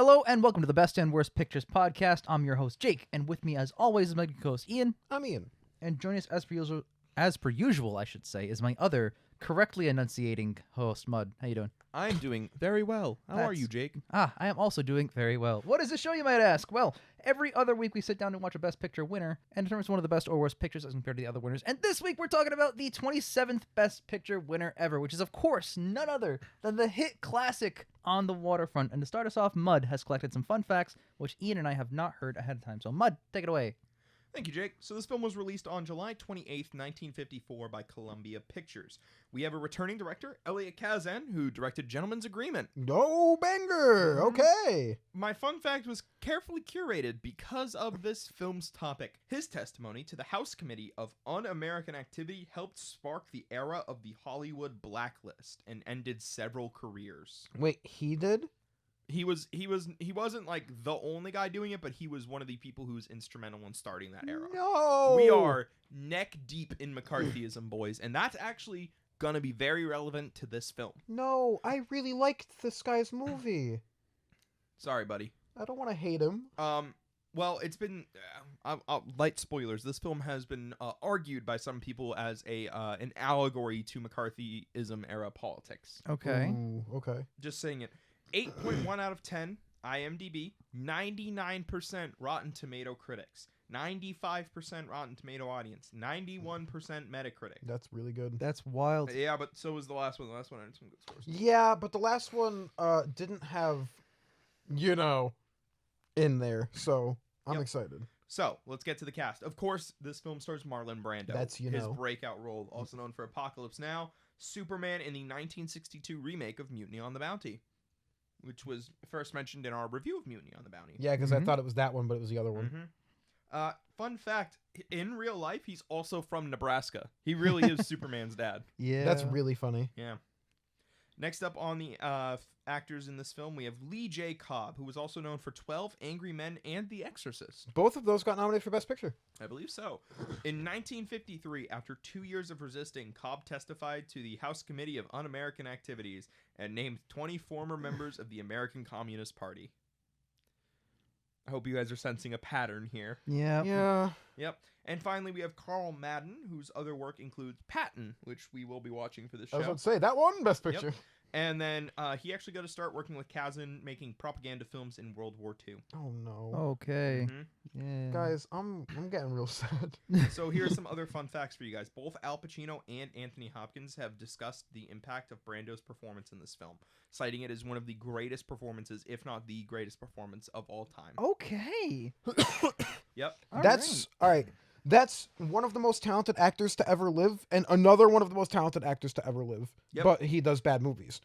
Hello and welcome to the Best and Worst Pictures podcast. I'm your host Jake, and with me, as always, is my co-host Ian. I'm Ian. And joining us as per usual, I should say, is my other correctly enunciating host, Mud. How you doing? I'm doing very well. How are you, Jake? I am also doing very well. What is this show, you might ask? Well, every other week we sit down and watch a Best Picture winner and determine one of the best or worst pictures as compared to the other winners. And this week we're talking about the 27th Best Picture winner ever, which is, of course, none other than the hit classic On the Waterfront. And to start us off, Mud has collected some fun facts, which Ian and I have not heard ahead of time. So, Mud, take it away. Thank you, Jake. So this film was released on July 28th, 1954 by Columbia Pictures. We have a returning director, Elia Kazan, who directed Gentleman's Agreement. Oh, banger! Okay. My fun fact was carefully curated because of this film's topic. His testimony to the House Committee of Un-American Activity helped spark the era of the Hollywood blacklist and ended several careers. Wait, he did? He wasn't like the only guy doing it, but he was one of the people who was instrumental in starting that era. No! We are neck deep in McCarthyism, boys, and that's actually gonna be very relevant to this film. No, I really liked this guy's movie. Sorry, buddy. I don't want to hate him. Well, it's been light spoilers. This film has been argued by some people as an allegory to McCarthyism era politics. Okay. Ooh, okay. Just saying it. 8.1 out of 10 IMDb, 99% Rotten Tomato critics, 95% Rotten Tomato audience, 91% Metacritic. That's really good. That's wild. Yeah, but so was the last one. The last one had some good scores. Yeah, but the last one didn't have, in there, so I'm excited. So, let's get to the cast. Of course, this film stars Marlon Brando. That's, his breakout role, also known for Apocalypse Now, Superman in the 1962 remake of Mutiny on the Bounty, which was first mentioned in our review of Mutiny on the Bounty. Yeah, because I thought it was that one, but it was the other one. Fun fact, in real life, he's also from Nebraska. He really is Superman's dad. Yeah. That's really funny. Yeah. Next up on the actors in this film, we have J Cobb, who was also known for 12 Angry Men and The Exorcist. Both of those got nominated for Best Picture. I believe so. In 1953, after 2 years of resisting, Cobb testified to the House Committee of Un-American Activities and named 20 former members of the American Communist Party. I hope you guys are sensing a pattern here. Yeah. Yeah. Yep. And finally, we have Carl Madden, whose other work includes Patton, which we will be watching for this show. I was about to say, that one, Best Picture. Yep. And then he actually got to start working with Kazan, making propaganda films in World War II. Oh, no. Okay. Mm-hmm. Yeah. Guys, I'm getting real sad. So here are some other fun facts for you guys. Both Al Pacino and Anthony Hopkins have discussed the impact of Brando's performance in this film, citing it as one of the greatest performances, if not the greatest performance of all time. Okay. Yep. All right. That's one of the most talented actors to ever live, and another one of the most talented actors to ever live. Yep. But he does bad movies.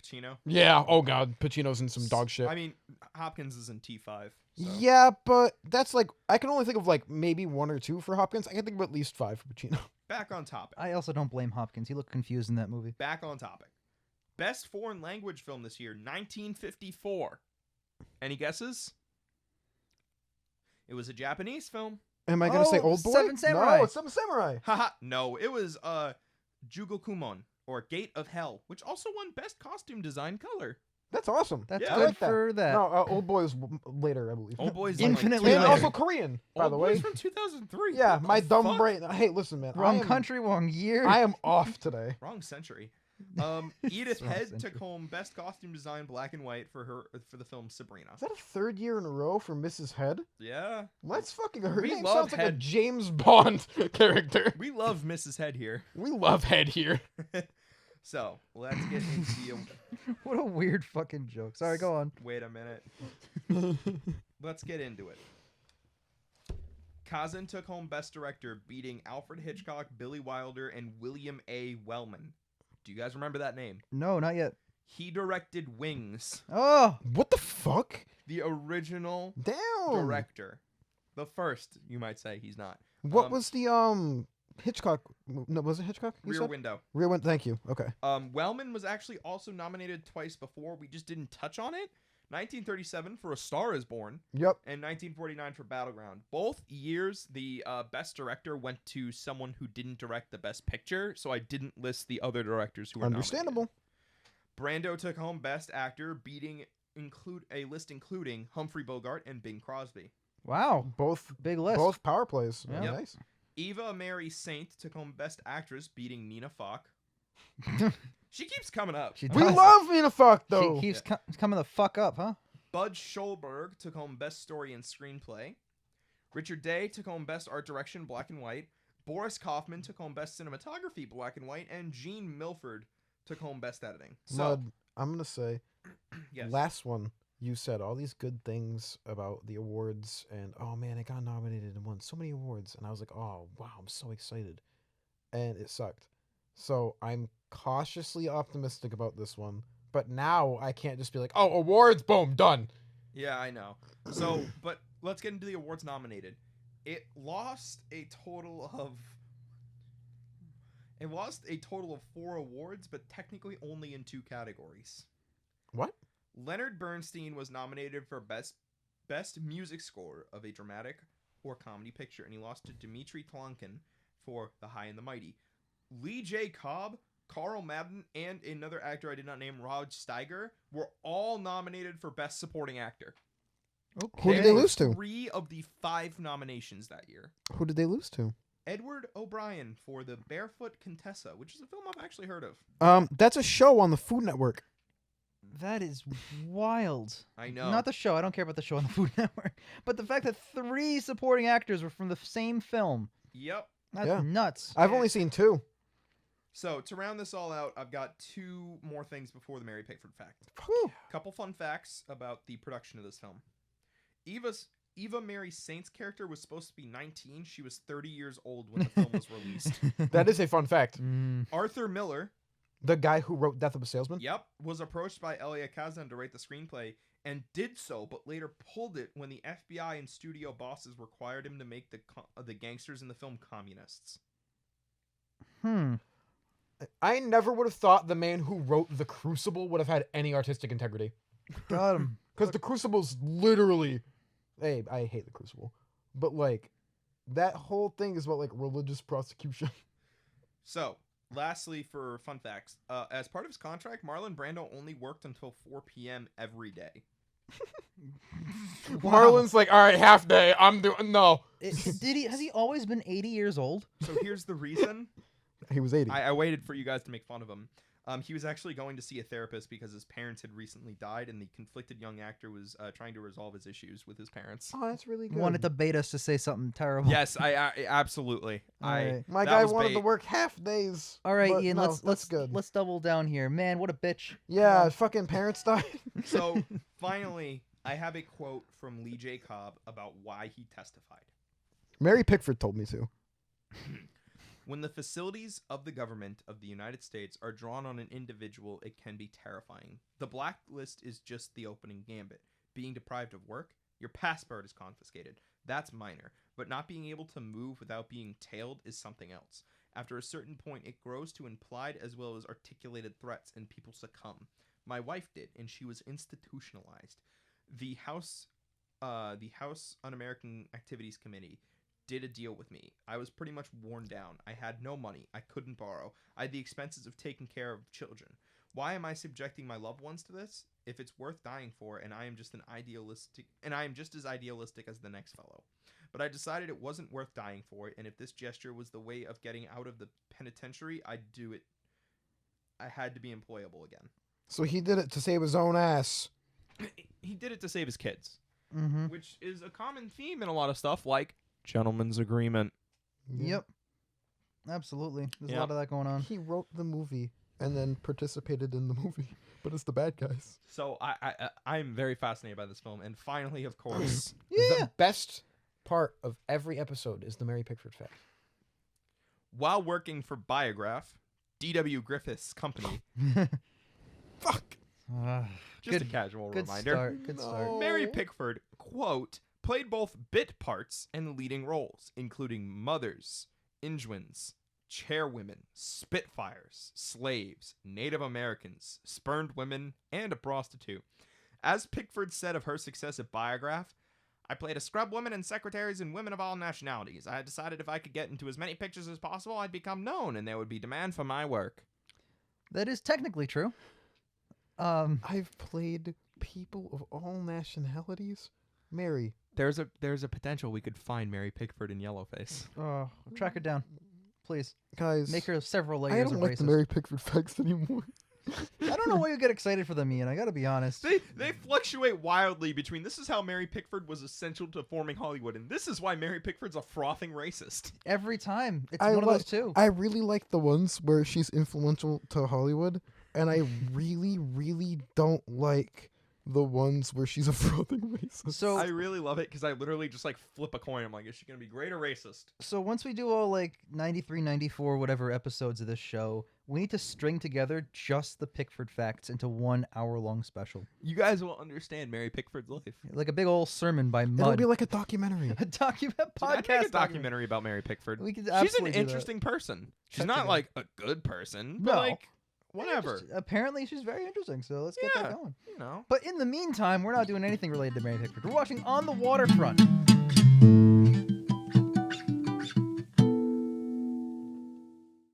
Pacino. Yeah. Oh God, Pacino's in some dog shit. I mean, Hopkins is in T5. So. Yeah, but that's like I can only think of like maybe one or two for Hopkins. I can think of at least 5 for Pacino. Back on topic. I also don't blame Hopkins. He looked confused in that movie. Back on topic. Best foreign language film this year, 1954. Any guesses? It was a Japanese film. Am I gonna say Old Boy? Seven Samurai. No, it's Seven Samurai. Haha, no, it was Jugokumon, or Gate of Hell, which also won Best Costume Design Color. That's awesome. That's Yeah, good I like for that. No, Old Boy is later, I believe. Old Boy's Infinitely in, and later. also Korean, by Old the Boy's way. from 2003. Yeah, What the my dumb fuck? brain. Hey, listen, man. Wrong country, wrong year. I am off today. Wrong century. Edith Wrong Head century. took home Best Costume Design Black and White for the film Sabrina. Is that a third year in a row for Mrs. Head? Yeah. Let's fucking. Her We name love sounds like a Head. James Bond character. We love Mrs. Head here. We love Head here. So, let's get into the... What a weird fucking joke. Sorry, go on. Wait a minute. Let's get into it. Kazan took home Best Director, beating Alfred Hitchcock, Billy Wilder, and William A. Wellman. Do you guys remember that name? No, not yet. He directed Wings, Oh, What the fuck? the original Damn. director. The first, you might say. He's not. What was the Hitchcock? No, was it Hitchcock? you Rear said? Window. Rear Window. Thank you. Okay. Wellman was actually also nominated twice before. We just didn't touch on it. 1937 for A Star Is Born, Yep. and 1949 for Battleground. Both years, the Best Director went to someone who didn't direct the Best Picture, so I didn't list the other directors who were Understandable. nominated. Brando took home Best Actor, beating including Humphrey Bogart and Bing Crosby. Wow. Both Big list. Both power plays. Yeah. Yeah. Yep. Nice. Eva Mary Saint took home Best Actress, beating Nina Falk. She keeps coming up. She We does. love Mina Fuck though. She keeps coming the fuck up, huh? Bud Schulberg took home Best Story and Screenplay. Richard Day took home Best Art Direction, Black and White. Boris Kaufman took home Best Cinematography, Black and White. And Gene Milford took home Best Editing. So, Mud, I'm gonna say, yes. last one you said all these good things about the awards, and oh man, it got nominated and won so many awards, and I was like, oh wow, I'm so excited, and it sucked. So I'm cautiously optimistic about this one, but now I can't just be like, oh, awards, boom, done. Yeah, I know. So, but let's get into the awards nominated. It lost a total of 4 awards, but technically only in 2 categories. What? Leonard Bernstein was nominated for best music score of a dramatic or comedy picture, and he lost to Dmitry Tlonkin for The High and the Mighty. J Cobb, Carl Madden, and another actor I did not name, Rod Steiger, were all nominated for Best Supporting Actor. Okay. Who did they lose to? 3 of the 5 nominations that year. Who did they lose to? Edward O'Brien for The Barefoot Contessa, which is a film I've actually heard of. That's a show on the Food Network. That is wild. I know. Not the show. I don't care about the show on the Food Network. But the fact that 3 supporting actors were from the same film. Yep. That's Yeah. nuts. I've only seen 2. So, to round this all out, I've got 2 more things before the Mary Pickford fact. Whew. Couple fun facts about the production of this film. Eva Mary Saint's character was supposed to be 19. She was 30 years old when the film was released. That is a fun fact. Arthur Miller, The guy who wrote Death of a Salesman? yep, was approached by Elia Kazan to write the screenplay and did so, but later pulled it when the FBI and studio bosses required him to make the gangsters in the film communists. I never would have thought the man who wrote The Crucible would have had any artistic integrity. Got him. Because The Crucible's literally... Hey, I hate The Crucible. But, like, that whole thing is about, like, religious prosecution. So, lastly, for fun facts, as part of his contract, Marlon Brando only worked until 4 p.m. every day. Marlon's like, all right, half day. I'm doing... No. Has he always been 80 years old? So here's the reason. He was 80. I waited for you guys to make fun of him. He was actually going to see a therapist because his parents had recently died, and the conflicted young actor was trying to resolve his issues with his parents. Oh, that's really good. Wanted to bait us to say something terrible. Yes, I absolutely. All right. My that guy was wanted bait. to work half days. All right, but Ian. no, that's good. Let's double down here, man. What a bitch. Yeah, fucking parents died. So finally, I have a quote from J Cobb about why he testified. Mary Pickford told me to. When the facilities of the government of the United States are drawn on an individual, it can be terrifying. The blacklist is just the opening gambit. Being deprived of work, your passport is confiscated. That's minor, but not being able to move without being tailed is something else. After a certain point, it grows to implied as well as articulated threats, and people succumb. My wife did, and she was institutionalized. The House Un-American Activities Committee did a deal with me. I was pretty much worn down. I had no money. I couldn't borrow. I had the expenses of taking care of children. Why am I subjecting my loved ones to this? If it's worth dying for, and I am just as idealistic as the next fellow. But I decided it wasn't worth dying for, and if this gesture was the way of getting out of the penitentiary, I'd do it. I had to be employable again. So he did it to save his own ass. He did it to save his kids, Mm-hmm. which is a common theme in a lot of stuff, like gentleman's agreement. Yep. Absolutely. There's a Yep. lot of that going on. He wrote the movie and then participated in the movie, but it's the bad guys. So I'm very fascinated by this film, and finally, of course, Yeah. The best part of every episode is the Mary Pickford fact. while working for Biograph, D.W. Griffith's company, Fuck. just a Good- casual Good reminder, start. Good start. No. Mary Pickford, quote, played both bit parts and leading roles, including mothers, Injuins, chairwomen, spitfires, slaves, Native Americans, spurned women, and a prostitute. As Pickford said of her success at Biograph, I played a scrub women and secretaries and women of all nationalities. I had decided if I could get into as many pictures as possible, I'd become known, and there would be demand for my work. That is technically true. I've played people of all nationalities? Mary. There's a potential we could find Mary Pickford in Yellowface. Oh, track her down, please. Guys. Make her several I layers don't of like the racist. Mary Pickford facts anymore. I don't know why you get excited for them, Ian. I gotta be honest. They fluctuate wildly between this is how Mary Pickford was essential to forming Hollywood, and this is why Mary Pickford's a frothing racist. Every time, it's I one of like- those two. I really like the ones where she's influential to Hollywood, and I really, really don't like the ones where she's a frothing racist. So I really love it because I literally just like flip a coin. I'm like, is she gonna be great or racist? So once we do all like 93, 94, whatever episodes of this show, we need to string together just the Pickford facts into 1 hour-long special. You guys will understand Mary Pickford's life. Like a big old sermon by It'll Mud. be like a documentary. a document Dude, I'd podcast make a documentary about Mary Pickford. We could She's absolutely an do that. interesting person. She's Check not together. like a good person, but No. like whatever. Apparently, she's very interesting, so let's get Yeah. that going. You know. But in the meantime, we're not doing anything related to Mary Pickford. We're watching On the Waterfront.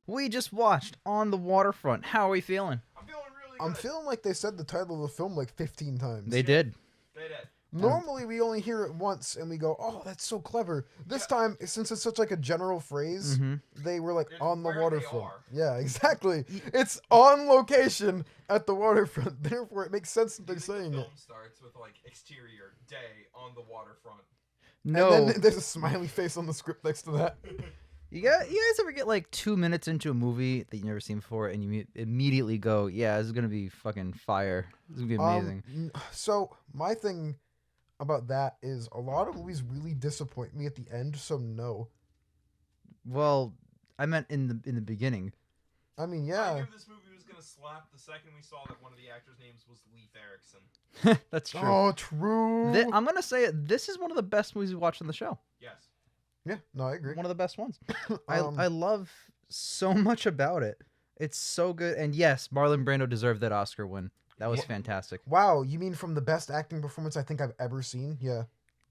We just watched On the Waterfront. How are we feeling? I'm feeling really I'm feeling like they said the title of the film like 15 times. They did. They did. Normally we only hear it once and we go, "Oh, that's so clever." This time, since it's such like a general phrase, they were like It's on the where they waterfront. are. Yeah, exactly. It's on location at the waterfront. Therefore, it makes sense that they're saying it. starts with like exterior day on the waterfront. No. And then there's a smiley face on the script next to that. You guys ever get like 2 minutes into a movie that you never seen before and you immediately go, yeah, this is going to be fucking fire. This is going to be amazing. So my thing about that is a lot of movies really disappoint me at the end. So no. Well, I meant in the beginning. I mean, I yeah. knew this movie was gonna slap the second we saw that one of the actors' names was Leif Erikson. That's true. Oh, true. I'm going to say it. This is one of the best movies we watched on the show. Yes. Yeah, no, I agree. One of the best ones. Um, I love so much about it. It's so good. And yes, Marlon Brando deserved that Oscar win. That was fantastic. Wow, you mean from the best acting performance I think I've ever seen? Yeah.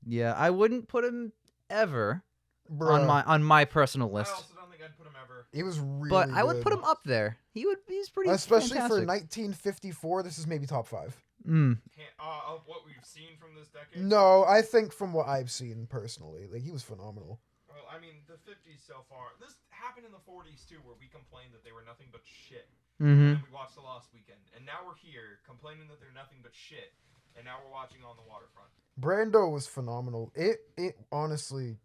Yeah, I wouldn't put him ever Bruh. on my personal I list. also don't think I'd put him ever. It was really But I would good. put him up there. He's pretty Especially for fantastic. 1954, this is maybe top 5. Of what we've seen from this decade. No, I think from what I've seen personally, like he was phenomenal. Well, I mean, the 50s so far. This happened in the 40s too, where we complained that they were nothing but shit. And then we watched The Lost Weekend, and now we're here complaining that they're nothing but shit, and now we're watching On the Waterfront. Brando was phenomenal. It honestly,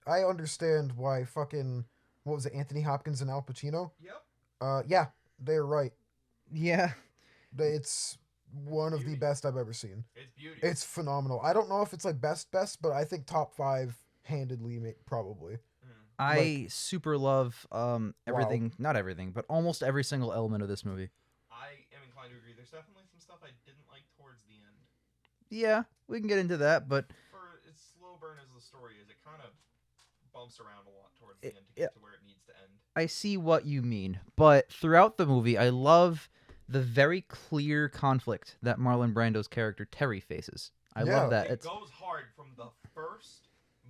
I understand why fucking what was it, Anthony Hopkins and Al Pacino? Yep. Yeah, they're right. Yeah. It's one of the best I've ever seen. It's beauty. It's phenomenal. I don't know if it's like best, but I think top 5 handedly, probably. I super love everything, not everything, but almost every single element of this movie. I am inclined to agree. There's definitely some stuff I didn't like towards the end. Yeah, we can get into that, but For as slow burn as the story is, it kind of bumps around a lot towards the end to get to where it needs to end. I see what you mean. But throughout the movie, I love the very clear conflict that Marlon Brando's character Terry faces. I love that. It goes hard from the first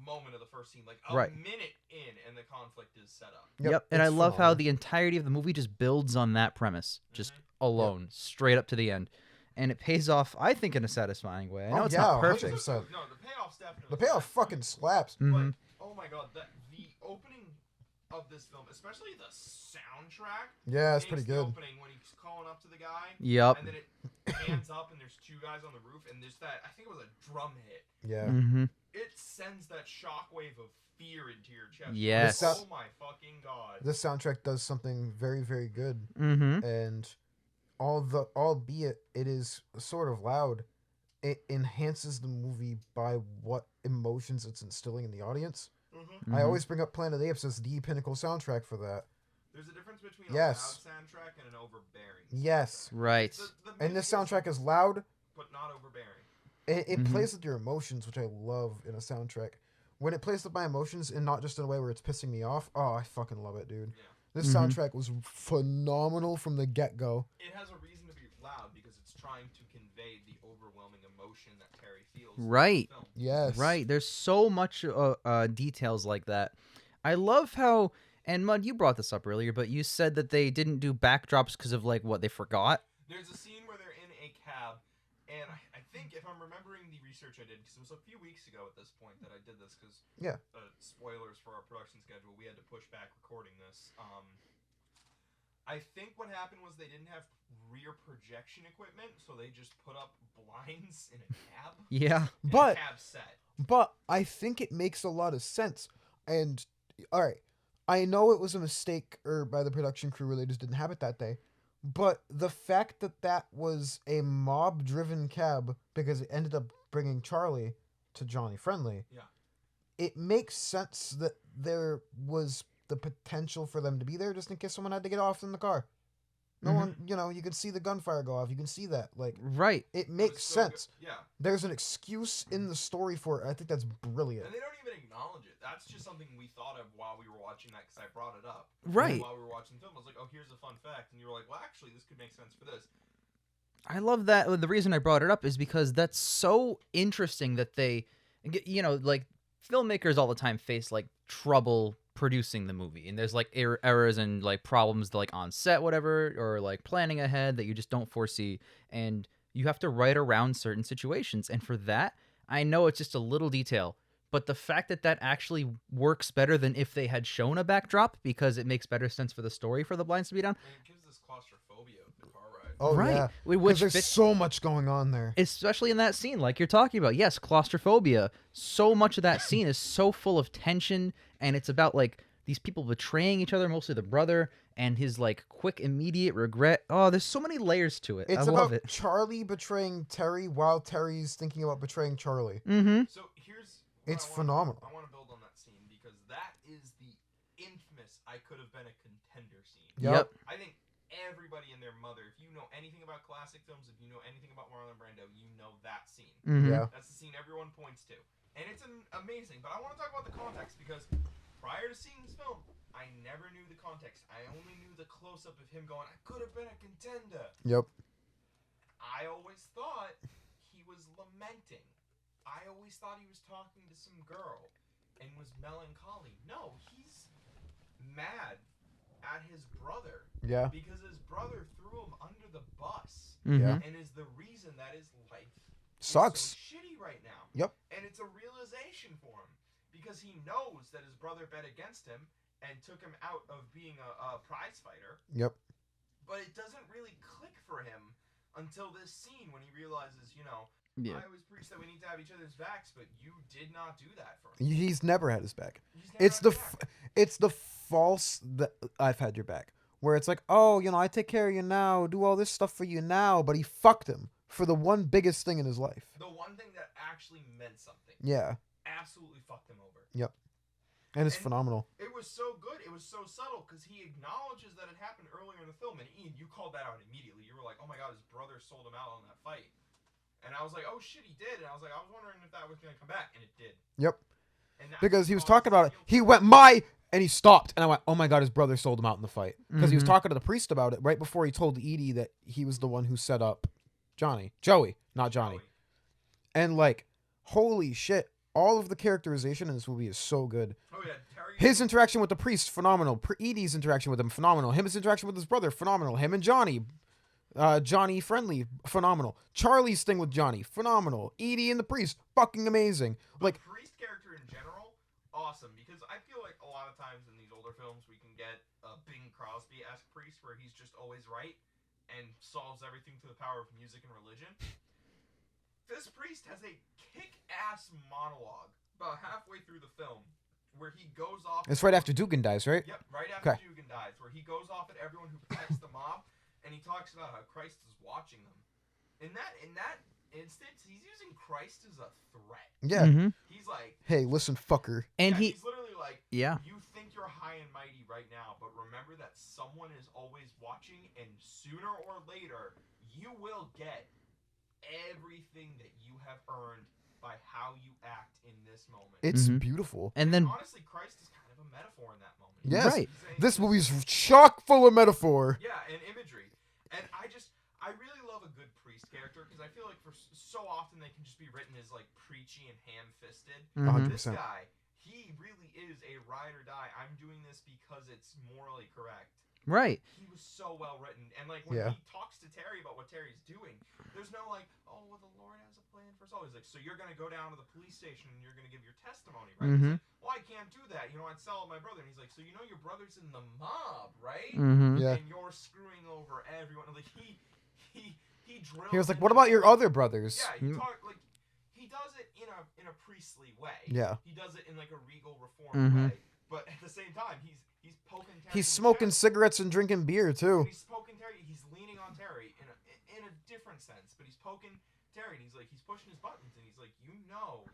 moment of the first scene, like a Right. minute in, and the conflict is set up. Yep, and I it's love how phenomenal. the entirety of the movie just builds on that premise, just alone, straight up to the end. And it pays off, I think, in a satisfying way. I know Oh, it's yeah, not perfect. 100%. No, the payoff's definitely. The payoff there. fucking slaps. Mhm. But, oh my god, the opening of this film, especially the soundtrack. Yeah, it's makes pretty the good. opening when he's calling up to the guy. Yep. And then it pans up and there's two guys on the roof and there's that, I think it was a drum hit. Yeah. Mm-hmm. It sends that shockwave of fear into your chest. Yes. Oh my fucking god. This soundtrack does something very, very good. Mm-hmm. And albeit it is sort of loud, it enhances the movie by what emotions it's instilling in the audience. Mm-hmm. I always bring up Planet of the Apes as the pinnacle soundtrack for that. There's a difference between Yes. a loud soundtrack and an overbearing. Yes. Right. The And this music soundtrack is loud. but not overbearing. It plays with your emotions, which I love in a soundtrack. When it plays with my emotions and not just in a way where it's pissing me off, oh, I fucking love it, dude. Yeah. This soundtrack was phenomenal from the get-go. It has a reason to be loud because it's trying to convey the overwhelming emotion that Terry feels. Right. In the film. Yes. Right. There's so much details like that. I love how, and Mud, you brought this up earlier, but you said that they didn't do backdrops because of like what they forgot. There's a scene where they're in a cab, and I think if I'm remembering the research I did, because it was a few weeks ago at this point that I did this, because spoilers for our production schedule, we had to push back recording this. I think what happened was they didn't have rear projection equipment, so they just put up blinds in a cab. Yeah. In But a cab set. But I think it makes a lot of sense. And all right, I know it was a mistake or by the production crew where they just didn't have it that day. But the fact that that was a mob-driven cab because it ended up bringing Charlie to Johnny Friendly. Yeah. It makes sense that there was the potential for them to be there just in case someone had to get off in the car. No one, you can see the gunfire go off. You can see that. Like, Right. It makes so sense. Yeah. There's an excuse in the story for it. I think that's brilliant. And they don't even acknowledge it. That's just something we thought of while we were watching that, because I brought it up. Right. While we were watching the film, I was like, oh, here's a fun fact. And you were like, well, actually, this could make sense for this. I love that. The reason I brought it up is because that's so interesting that they, like filmmakers all the time face like trouble producing the movie, and there's like errors and like problems like on set, whatever, or like planning ahead that you just don't foresee, and you have to write around certain situations. And for that, I know it's just a little detail, but the fact that that actually works better than if they had shown a backdrop, because it makes better sense for the story for the blinds to be down. And it gives this claustrophobia of the car ride. Oh, Right. yeah. Which There's fits- so much going on there. especially in that scene like you're talking about. Yes, claustrophobia. So much of that scene is so full of tension, and it's about like these people betraying each other, mostly the brother, and his like quick immediate regret. Oh, there's so many layers to it. It's I love about it. Charlie betraying Terry while Terry's thinking about betraying Charlie. Mm-hmm. So here's what It's I wanna- phenomenal. I want to build on that scene because that is the infamous I could have been a contender scene. Yep. I think everybody and their mother, if you know anything about classic films, if you know anything about Marlon Brando, you know that scene. Mm-hmm. Yeah. That's the scene everyone points to. And it's amazing, but I want to talk about the context because prior to seeing this film, I never knew the context. I only knew the close-up of him going, I could have been a contender. Yep. I always thought he was lamenting. I always thought he was talking to some girl and was melancholy. No, he's mad at his brother Yeah. because his brother threw him under the bus Mm-hmm. Yeah. and is the reason that his life Sucks. is so shitty right now. Yep. And it's a realization for him because he knows that his brother bet against him and took him out of being a prize fighter. Yep. But it doesn't really click for him until this scene when he realizes, Yeah. I always preach that we need to have each other's backs, but you did not do that for me. He's never had his back. He's never It's had the your back. it's the false that I've had your back, where it's like, oh, I take care of you now, do all this stuff for you now, but he fucked him for the one biggest thing in his life. The one thing that actually meant something. Yeah. Absolutely fucked him over. And it's And- phenomenal. It was so good. It was so subtle because he acknowledges that it happened earlier in the film. And Ian, you called that out immediately. You were like, oh my god, his brother sold him out on that fight. And I was like, oh shit, he did. And I was like, I was wondering if that was going to come back. And it did. Yep. And that's Because he was caused talking about it. guilt. He went, and he stopped. And I went, oh my God, his brother sold him out in the fight. Because he was Mhm. talking to the priest about it right before he told Edie that he was the one who set up Joey, not Johnny. Joey. And like, holy shit, all of the characterization in this movie is so good. Oh yeah, Terry. His interaction with the priest, phenomenal. Edie's interaction with him, phenomenal. His interaction with his brother, phenomenal. Him and Johnny, Johnny friendly, phenomenal. Charlie's thing with Johnny, phenomenal. Edie and the priest, fucking amazing. Like, The priest character in general, awesome. Because I feel like a lot of times in these older films we can get a Bing Crosby-esque priest where he's just always right and solves everything through the power of music and religion. This priest has a kick-ass monologue about halfway through the film where he goes off. it's right after Dugan dies, right? Yep, right after Okay. Dugan dies, where he goes off at everyone who protects the mob, and he talks about how Christ is watching them. In that instance, he's using Christ as a threat. Yeah. Mhm. He's like, Hey, listen, fucker. And yeah, he, he's literally like, yeah. you think you're high and mighty right now, but remember that someone is always watching, and sooner or later, you will get everything that you have earned by how you act in this moment. It's Mhm. beautiful. And then, honestly, Christ is kind of a metaphor in that moment. Yes. Right. He's saying- This movie's chock full of metaphor. Yeah, and imagery. And I really love a good priest character because I feel like for so often they can just be written as like preachy and ham-fisted. Mhm. 100%. This guy, he really is a ride or die. I'm doing this because it's morally correct. Right. He was so well written, and like when Yeah. he talks to Terry about what Terry's doing, there's no like, oh, well, the Lord has a plan for us all. He's like, so you're gonna go down to the police station and you're gonna give your testimony, right? He's like, well, I can't do that. You know, I'd sell my brother. And he's like, so you know your brother's in the mob, right? Yeah. And you're screwing over everyone. Like he drills. He was like, what about your other brothers? Yeah, he talk like he does it in a priestly way. Yeah. He does it in like a regal reformed way. But at the same time, he's poking Terry. He's smoking cigarettes and drinking beer too. He's poking Terry. He's leaning on Terry in a different sense, but he's poking Terry, and he's pushing his buttons, and he's like, you know,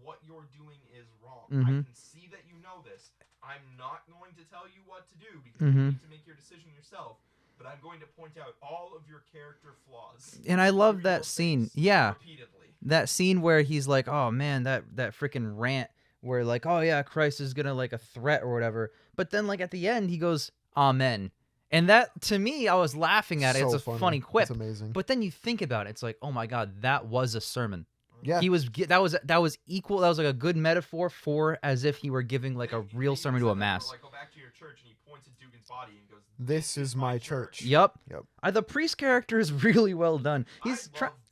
what you're doing is wrong. I can see that you know this. I'm not going to tell you what to do because you need to make your decision yourself. But I'm going to point out all of your character flaws. And I love that scene. Yeah. Repeatedly. That scene where he's like, oh man, that freaking rant where like, oh yeah, Christ is gonna like a threat or whatever. But then like at the end he goes, amen. And that to me, I was laughing at it. So It's a funny quip. It's amazing. But then you think about it, it's like, oh my God, that was a sermon. Yeah. That was equal. That was like a good metaphor for as if he were giving like a real sermon to a mass. Like, go back to your church, and he points at Dugan's body and goes, This is my church. Yep. Yep. The priest character is really well done. I love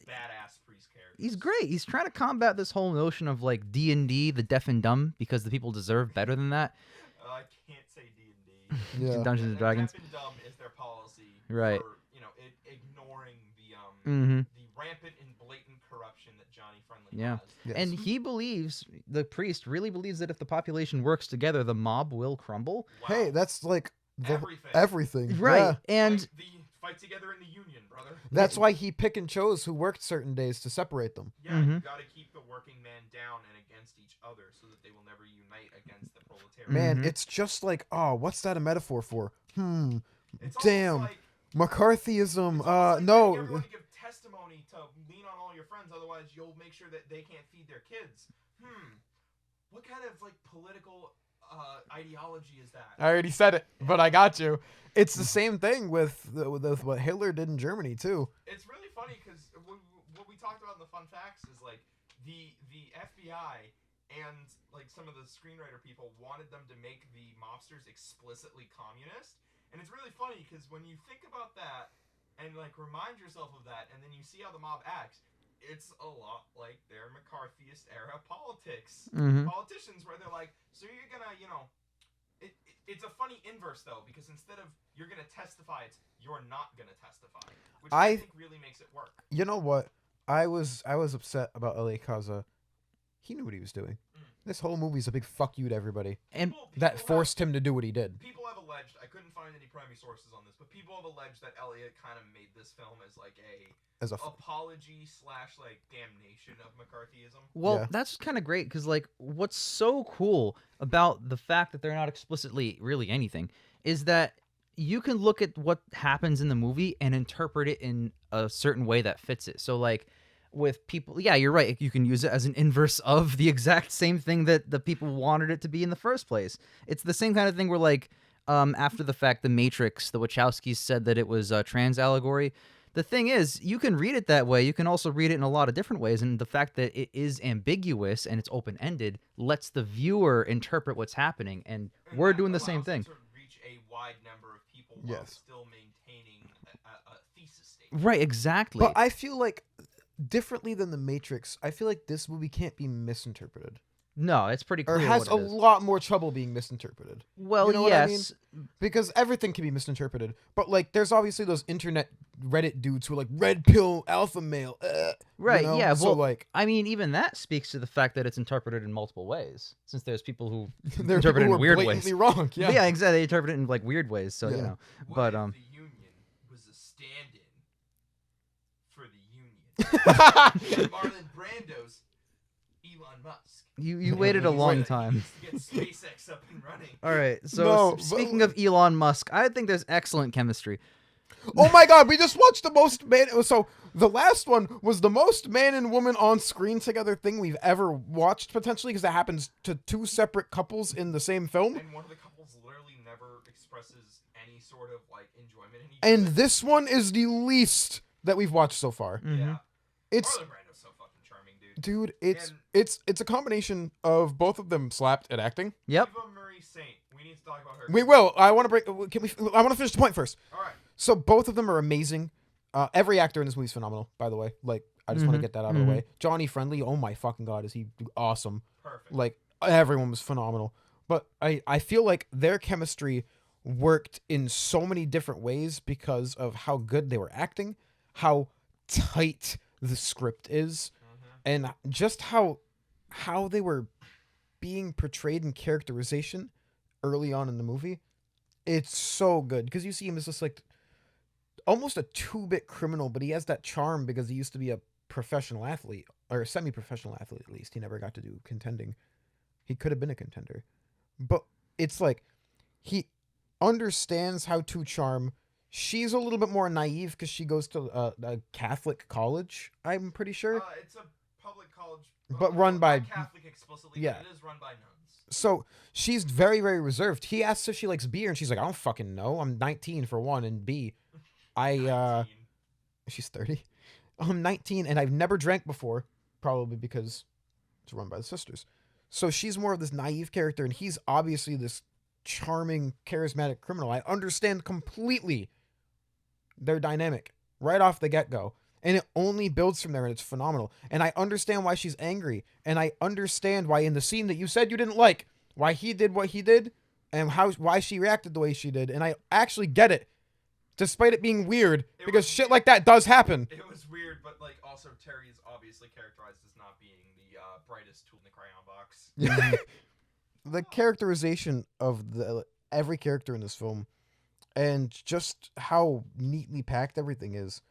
badass priest characters. He's great. He's trying to combat this whole notion of like D&D, the deaf and dumb, because the people deserve better than that. I can't say D&D. Yeah. Dungeons and Dragons. Deaf and dumb is their policy. Right. For, ignoring the rampant and blatant corruption that Johnny Friendly Yeah. has. Yes. And he believes, the priest really believes that if the population works together, the mob will crumble. Wow. Hey, that's like Everything. everything. Right. Yeah. And Like the fight together in the union, brother. That's why he pick and chose who worked certain days to separate them. Yeah, you got to keep the working man down and against each other so that they will never unite against the proletariat. Man, it's just like, oh, what's that a metaphor for? It's Damn. almost like, McCarthyism. it's almost like No. getting everyone to give testimony to lean on all your friends, otherwise you'll make sure that they can't feed their kids. What kind of like political ideology is that? I already said it, but I got you. It's the same thing with what Hitler did in Germany too. It's really funny because what we talked about in the fun facts is like the FBI and like some of the screenwriter people wanted them to make the mobsters explicitly communist, and it's really funny because when you think about that and like remind yourself of that, and then you see how the mob acts, it's a lot like their McCarthyist era politics. Politicians where they're like, so you're gonna, it's a funny inverse though, because instead of you're gonna testify, it's you're not gonna testify, which I think really makes it work. You know what? I was upset about L.A. Kaza. He knew what he was doing. This whole movie's a big fuck you to everybody. And That forced him to do what he did. People have alleged, I couldn't find any primary sources on this, but people have alleged that Elliot kind of made this film as like As a apology / like damnation of McCarthyism. well, Yeah. that's kind of great because like what's so cool about the fact that they're not explicitly really anything is that you can look at what happens in the movie and interpret it in a certain way that fits it. So like with people, yeah, you're right. You can use it as an inverse of the exact same thing that the people wanted it to be in the first place. It's the same kind of thing where like after the fact, The Matrix, the Wachowskis said that it was a trans allegory. The thing is, you can read it that way. You can also read it in a lot of different ways. And the fact that it is ambiguous and it's open-ended lets the viewer interpret what's happening. And we're doing the same thing. To reach a wide number of people while Yes. still maintaining a thesis statement. Right, exactly. But I feel like, differently than The Matrix, I feel like this movie can't be misinterpreted. No, it's pretty clear Or has what a it is. lot more trouble being misinterpreted. Well, You know what I yes. Because everything can be misinterpreted. But, like, there's obviously those internet Reddit dudes who are like, red pill, alpha male. Right, you know? yeah. So, Well, like, I mean, even that speaks to the fact that it's interpreted in multiple ways, since there's people who there are interpret people it who in are weird ways. blatantly wrong. Yeah. Yeah, exactly. They interpret it in like weird ways. So you Yeah. know, What but if the union was a stand-in for the union? Marlon Brando's Elon Musk. you waited a long time. To get SpaceX up and running. All right. So No, but- speaking of Elon Musk, I think there's excellent chemistry. Oh my god, we just watched the most man. So the last one was the most man and woman on screen together thing we've ever watched, potentially, because that happens to two separate couples in the same film. And one of the couples literally never expresses any sort of like enjoyment in each And other. this one is the least that we've watched so far. Yeah. It's Marlon Brando's so fucking charming, dude. dude, it's a combination of both of them slapped at acting. Yep. Eva Marie Saint. We need to talk about her. We will. I want to break. Can we? I want to finish the point first. All right. So both of them are amazing. Every actor in this movie is phenomenal, by the way. Like, I just want to get that out of the way. Johnny Friendly, oh my fucking god, is he awesome. Perfect. Like, everyone was phenomenal. But I feel like their chemistry worked in so many different ways because of how good they were acting, how tight the script is, and just how they were being portrayed in characterization early on in the movie. It's so good because you see him as just like almost a 2-bit criminal, but he has that charm because he used to be a professional athlete, or a semi-professional athlete at least. He never got to do contending. He could have been a contender. But it's like he understands how to charm. She's a little bit more naive because she goes to a Catholic college, I'm pretty sure. It's a public college. But run by... Not Catholic explicitly, yeah. but it is run by nuns. So she's very, very reserved. He asks if she likes beer, and she's like, I don't fucking know. I'm 19 for one, and B, 19. she's 30. I'm 19, and I've never drank before, probably because it's run by the sisters. So she's more of this naive character, and he's obviously this charming, charismatic criminal. I understand completely their dynamic right off the get-go. And it only builds from there, and it's phenomenal. And I understand why she's angry. And I understand why in the scene that you said you didn't like, why he did what he did, and why she reacted the way she did. And I actually get it, despite it being weird, because shit like that does happen. It was weird, but like also Terry is obviously characterized as not being the brightest tool in the crayon box. The characterization of every character in this film, and just how neatly packed everything is.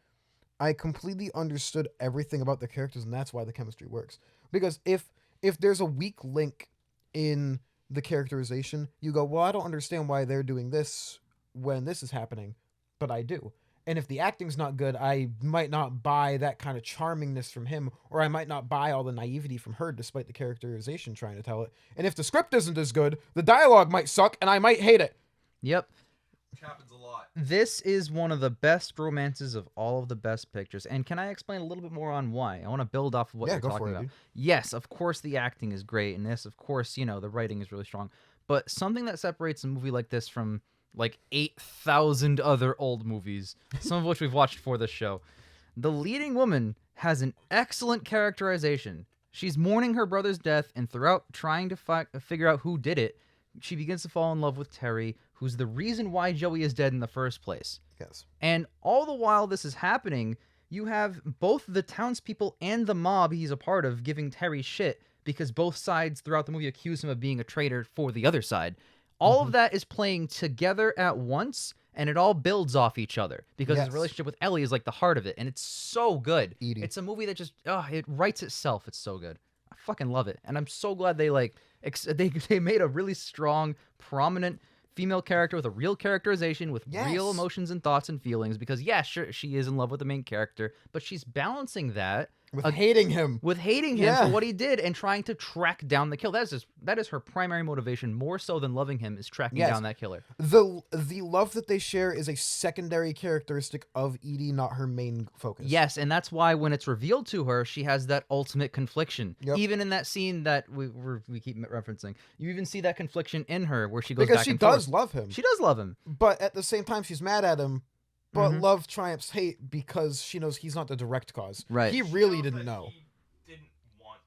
I completely understood everything about the characters, and that's why the chemistry works. Because if there's a weak link in the characterization, you go, well, I don't understand why they're doing this when this is happening, but I do. And if the acting's not good, I might not buy that kind of charmingness from him, or I might not buy all the naivety from her despite the characterization trying to tell it. And if the script isn't as good, the dialogue might suck, and I might hate it. Yep. Which happens a lot. This is one of the best romances of all of the best pictures. And can I explain a little bit more on why? I want to build off of what you're talking about. Dude. Yes, of course the acting is great in this. Of course, the writing is really strong. But something that separates a movie like this from like 8,000 other old movies, some of which we've watched for this show. The leading woman has an excellent characterization. She's mourning her brother's death, and throughout trying to figure out who did it, she begins to fall in love with Terry, who's the reason why Joey is dead in the first place. Yes. And all the while this is happening, you have both the townspeople and the mob he's a part of giving Terry shit because both sides throughout the movie accuse him of being a traitor for the other side. All of that is playing together at once, and it all builds off each other because his relationship with Ellie is like the heart of it, and it's so good. Edie. It's a movie that just, it writes itself. It's so good. I fucking love it, and I'm so glad they they made a really strong, prominent female character with a real characterization, with real emotions and thoughts and feelings, because sure, she is in love with the main character, but she's balancing that with hating him. With hating him for what he did and trying to track down the kill. That is her primary motivation, more so than loving him, is tracking down that killer. The love that they share is a secondary characteristic of Edie, not her main focus. Yes, and that's why when it's revealed to her, she has that ultimate confliction. Yep. Even in that scene that we keep referencing, you even see that confliction in her where she goes because back she and forth. does love him. She does love him. But at the same time, she's mad at him. But love triumphs hate because she knows he's not the direct cause. Right. He really didn't know. He didn't want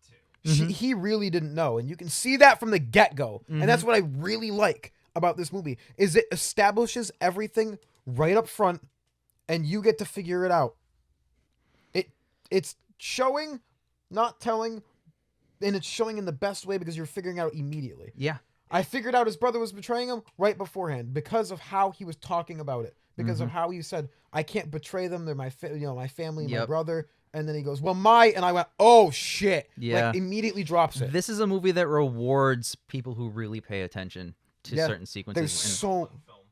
to. He really didn't know. And you can see that from the get-go. And that's what I really like about this movie, is it establishes everything right up front, and you get to figure it out. It's showing, not telling, and it's showing in the best way because you're figuring out immediately. Yeah. I figured out his brother was betraying him right beforehand because of how he was talking about it. Because of how he said, I can't betray them. They're my family, my brother. And then he goes, well, and I went, oh, shit. Yeah. Like, immediately drops it. This is a movie that rewards people who really pay attention to certain sequences. There's so...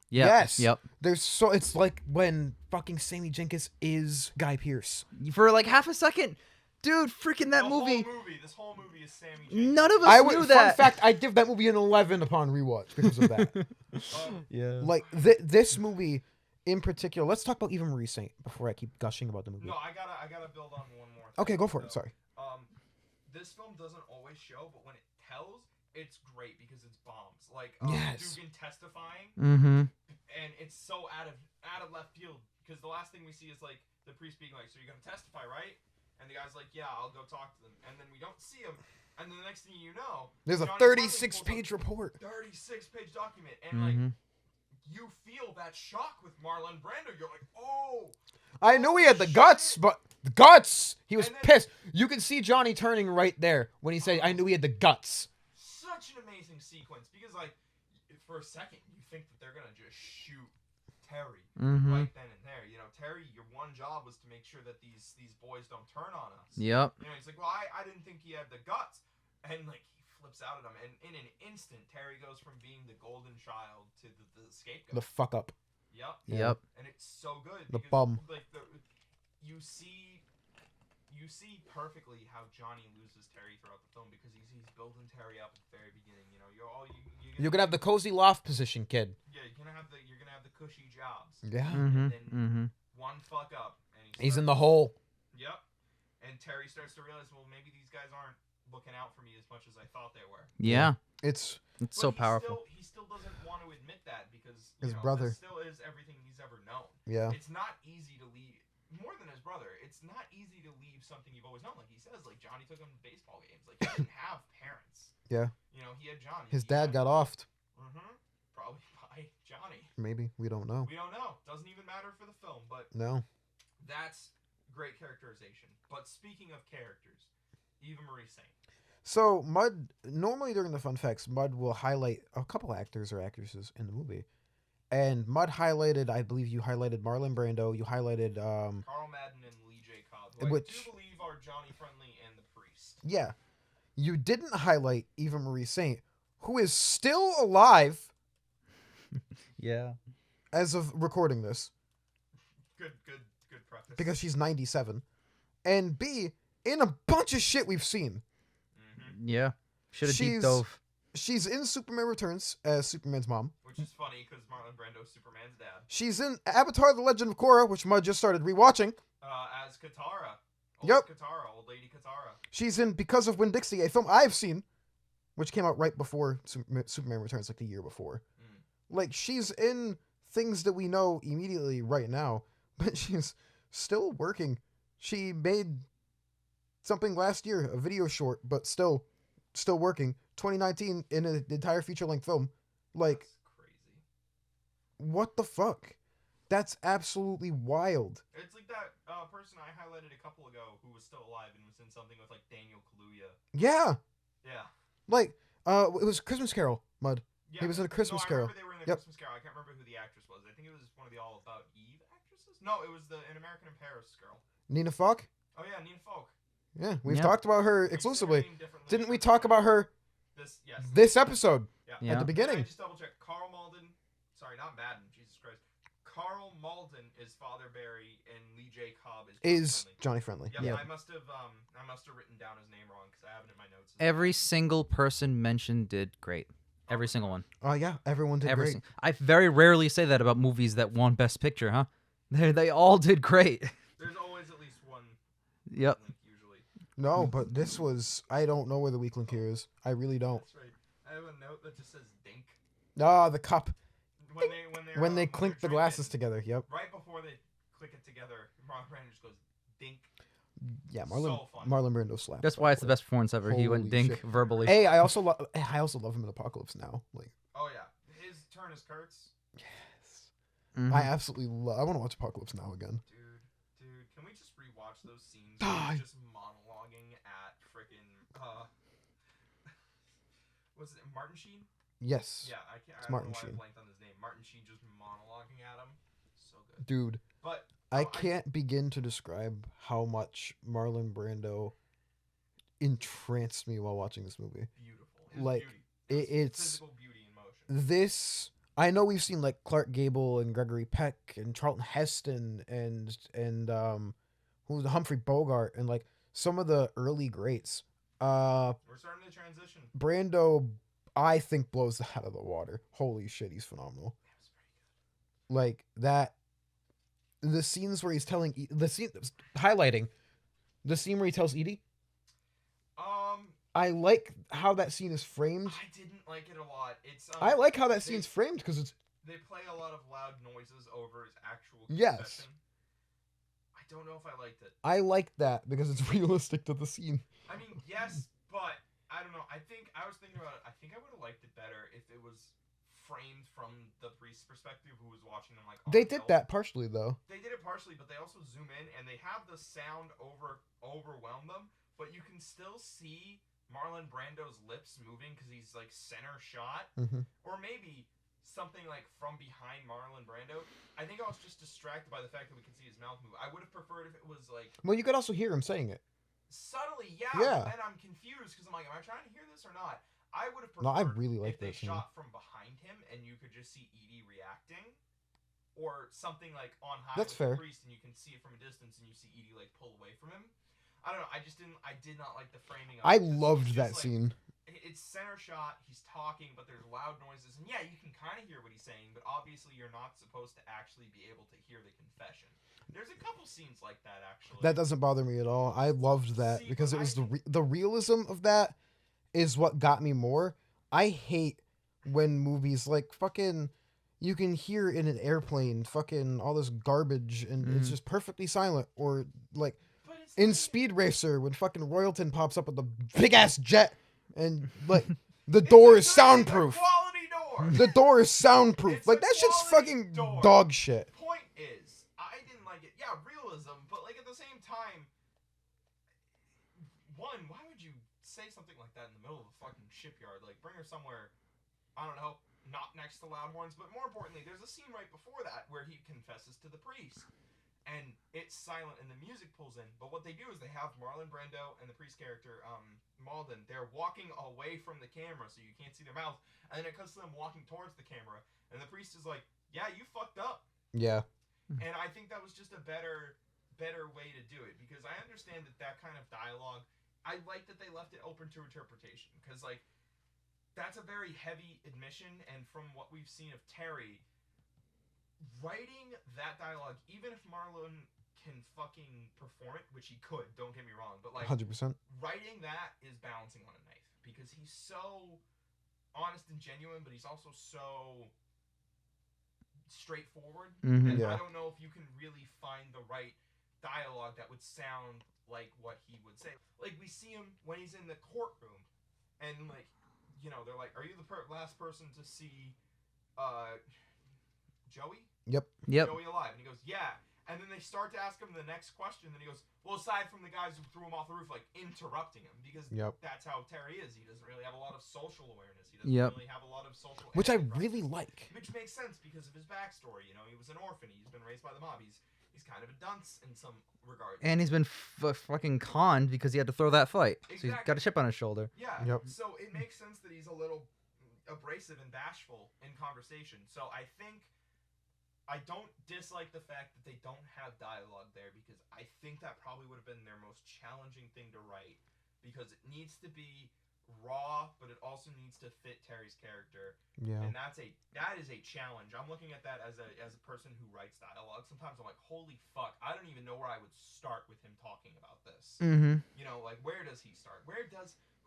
Yep. Yes. Yep. It's like when fucking Sammy Jenkins is Guy Pearce. For like half a second. Dude, freaking that movie. This whole movie is Sammy Jenkins. None of us knew that. Fun fact, I give that movie an 11 upon rewatch because of that. Yeah. Like, this movie... In particular, let's talk about Eva Marie Saint before I keep gushing about the movie. No, I gotta build on one more thing. Okay, go for it. Sorry. This film doesn't always show, but when it tells, it's great because it's bombs. Like Yes. Dugan testifying, Mm-hmm. and it's so out of left field because the last thing we see is like the priest being like, "So you're gonna testify, right?" And the guy's like, "Yeah, I'll go talk to them." And then we don't see him, and then the next thing you know, There's a Johnny Fleming 36-page report. 36-page document, and like Mm-hmm. you feel that shock with Marlon Brando. You're like, "Oh." I knew he had the shit. guts, but the guts. He was And then- pissed. You can see Johnny turning right there when he said, "I knew he had the guts." Such an amazing sequence because like for a second you think that they're gonna just shoot Terry Mm-hmm. right then and there. You know, Terry, your one job was to make sure that these boys don't turn on us. Yep. You know, he's like, well, I didn't think he had the guts, and like he flips out at him, and in an instant, Terry goes from being the golden child to the scapegoat. The fuck up. Yep. Yeah. Yep. And it's so good. The because, bum. Like you see perfectly how Johnny loses Terry throughout the film because he's building Terry up at the very beginning. You know, You're gonna have the cozy loft position, kid. Yeah, you're gonna have the cushy jobs. Yeah. Mm-hmm. And then Mm-hmm. one fuck up, and He's in the hole. Yep. And Terry starts to realize, well, maybe these guys aren't looking out for me as much as I thought they were. Yeah. It's It's But so powerful. He still doesn't want to admit that because His you know, brother. this still is everything he's ever known. yeah. It's not easy to leave. More than his brother, it's not easy to leave something you've always known. Like he says, like Johnny took him to baseball games. Like he didn't have parents. Yeah. You know, he had Johnny. His dad got offed. Mm-hmm. Probably by Johnny. Maybe we don't know. We don't know. Doesn't even matter for the film, but No. that's great characterization. But speaking of characters, Eva Marie Saint. So Mud normally during the fun facts, Mud will highlight a couple actors or actresses in the movie, and Mud highlighted. I believe you highlighted Marlon Brando. You highlighted Carl Madden and Lee J Cobb, who I Which- do believe are Johnny Friendly and the priest. yeah. You didn't highlight Eva Marie Saint, who is still alive Yeah. as of recording this Good preface. because she's 97, and B in a bunch of shit we've seen. Mm-hmm. Yeah. Should have deep She's- dove. She's in Superman Returns as Superman's mom. Which is funny because Marlon Brando's Superman's dad. She's in Avatar: The Legend of Korra, which Mud just started rewatching. As Katara. Yep. Old lady Katara. She's in Because of Winn-Dixie, a film I've seen, which came out right before Superman Returns, like the year before. Mm. Like, she's in things that we know immediately right now, but she's still working. She made something last year, a video short, but still working. 2019 in an entire feature-length film. Like, That's crazy. what the fuck? That's absolutely wild. It's like that person I highlighted a couple ago who was still alive and was in something with like Daniel Kaluuya. Yeah. Yeah. Like, it was Christmas Carol, Mud. Yeah. He was in A Christmas no, I Carol. remember they were in the Yep. Christmas Carol. I can't remember who the actress was. I think it was one of the All About Eve actresses. No, it was the An American in Paris girl. Nina Falk? Oh yeah, Nina Falk. Yeah, we've Yeah. talked about her We say her exclusively. name differently Didn't we every talk time. about her Yes. this episode Yeah. Yeah. at the I beginning? just double check. Carl Malden. Sorry, not Madden. Jesus Christ. Carl Malden is Father Barry, and Lee J Cobb Is Friendly. Johnny Friendly. Yep, Yeah. I must have written down his name wrong because I have it in my notes. Every single person mentioned did great. Every single one. Oh yeah, everyone did great. I very rarely say that about movies that won Best Picture, huh? They all did great. There's always at least one Yep. link usually. No, but this was. I don't know where the weak link here is. I really don't. That's right. I have a note that just says "dink" Ah, the cup. when They clink the they're glasses drinking. together. Yep. Right before they click it together, Marlon Brando just goes "dink." Yeah, So funny. Marlon Brando slaps. That's why it's the best performance ever. He went Holy dink shit. verbally. Hey, I also love him in Apocalypse Now. Like, Oh yeah, his turn is Kurt's. yes. Mhm. I absolutely love. I want to watch Apocalypse Now again. Dude, can we just rewatch those scenes? Ah, Where he's just monologuing at freaking was it Martin Sheen? Yes. Yeah, I can't. It's I don't Martin know why Sheen. I blanked on his name. Martin Sheen just monologuing at him. So good. Dude, But I oh, can't begin to describe how much Marlon Brando entranced me while watching this movie. Beautiful. His Like, beauty. His it's physical beauty in motion. this. I know we've seen like Clark Gable and Gregory Peck and Charlton Heston and who's Humphrey Bogart and like some of the early greats. We're starting to transition. Brando, I think, blows that out of the water. Holy shit, he's phenomenal. That was very good. Like that, the scenes where he's telling highlighting the scene where he tells Edie. I like how that scene is framed. I didn't like it a lot. It's I like how that scene's framed because it's. They play a lot of loud noises over his actual Yes. confession. I don't know if I liked it. I like that because it's realistic to the scene. I mean, yes, but I don't know. I was thinking about it. I think I would have liked it better if it was framed from the priest's perspective, who was watching them like. They did that partially though. They did it partially, but they also zoom in and they have the sound overwhelm them, but you can still see Marlon Brando's lips moving because he's like center shot, or maybe something like from behind Marlon Brando. I think I was just distracted by the fact that we could see his mouth move. I would have preferred if it was like. Well, you could also hear him saying it. Subtly, yeah. Yeah. And I'm confused because I'm like, am I trying to hear this or not? I would have preferred. No, I really like if they that scene. shot from behind him and you could just see Edie reacting, or something like on high That's with fair. the priest and you can see it from a distance and you see Edie like pull away from him. I don't know. I did not like the framing. I it. loved It's that just, scene. It's center shot. He's talking, but there's loud noises, and yeah, you can kind of hear what he's saying, but obviously you're not supposed to actually be able to hear the confession. There's a couple scenes like that actually. That doesn't bother me at all. I loved that because it was the realism of that is what got me more. I hate when movies like fucking you can hear in an airplane fucking all this garbage and it's just perfectly silent, or like in Speed Racer when fucking Royalton pops up with the big ass jet and like the door is soundproof. Quality door. The door is soundproof. It's like a that shit's quality fucking door. dog shit. Point is, I didn't like it. Yeah, realism, but like at the same time, one, why would you say something like that in the middle of a fucking shipyard? Like, bring her somewhere, I don't know, not next to Loudhorns, but more importantly, there's a scene right before that where he confesses to the priest. And it's silent and the music pulls in. But what they do is they have Marlon Brando and the priest character, Malden, they're walking away from the camera so you can't see their mouths. And then it cuts to them walking towards the camera. And the priest is like, yeah, you fucked up. Yeah. And I think that was just a better way to do it. Because I understand that kind of dialogue, I like that they left it open to interpretation. Because, like, that's a very heavy admission. And from what we've seen of Terry, writing that dialogue, even if Marlon can fucking perform it, which he could, don't get me wrong, but like 100%. writing that is balancing on a knife because he's so honest and genuine, but he's also so straightforward. And I don't know if you can really find the right dialogue that would sound like what he would say. Like we see him when he's in the courtroom, and like, you know, they're like, "Are you the last person to see Joey?" Yep. Joey alive. And he goes, yeah. And then they start to ask him the next question. And he goes, well, aside from the guys who threw him off the roof, like interrupting him. Because that's how Terry is. He doesn't really have a lot of social awareness. He doesn't really have a lot of social which I empathy. really like. Which makes sense because of his backstory. You know, he was an orphan. He's been raised by the mob. He's kind of a dunce in some regards. And he's been fucking conned because he had to throw that fight. Exactly. So he's got a chip on his shoulder. Yeah. Yep. So it makes sense that he's a little abrasive and bashful in conversation. So I don't dislike the fact that they don't have dialogue there because I think that probably would have been their most challenging thing to write because it needs to be raw, but it also needs to fit Terry's character. Yeah. And that is a challenge. I'm looking at that as a person who writes dialogue. Sometimes I'm like, holy fuck, I don't even know where I would start with him talking about this. Mm-hmm. You know, like where does he start?